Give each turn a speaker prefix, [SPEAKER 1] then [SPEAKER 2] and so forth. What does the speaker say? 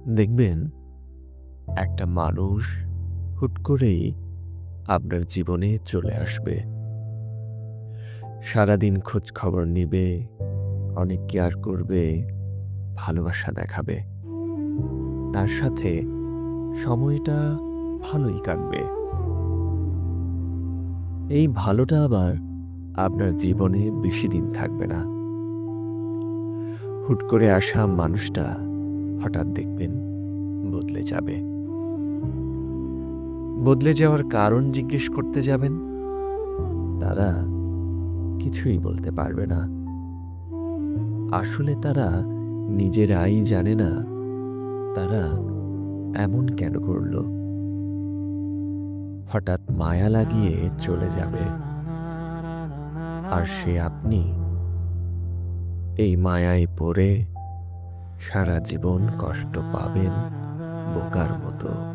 [SPEAKER 1] দেখবেন একটা মানুষ হুট করেই আপনার জীবনে চলে আসবে। সারাদিন খোঁজ খবর নিবে, অনেক কেয়ার করবে, ভালোবাসা দেখাবে। তার সাথে সময়টা ভালোই কাটবে। এই ভালোটা আবার আপনার জীবনে বেশি দিন থাকবে না। হুট করে আসা মানুষটা হঠাৎ দেখবেন বদলে যাবে। বদলে যাওয়ার কারণ জিজ্ঞেস করতে যাবেন, তারা কিছুই বলতে পারবে না। আসলে তারা নিজেরাই জানে না তারা এমন কেন করল। হঠাৎ মায়া লাগিয়ে চলে যাবে, আর সে আপনি এই মায়ায় পড়ে সারা জীবন কষ্ট পাবেন বোকার মতো।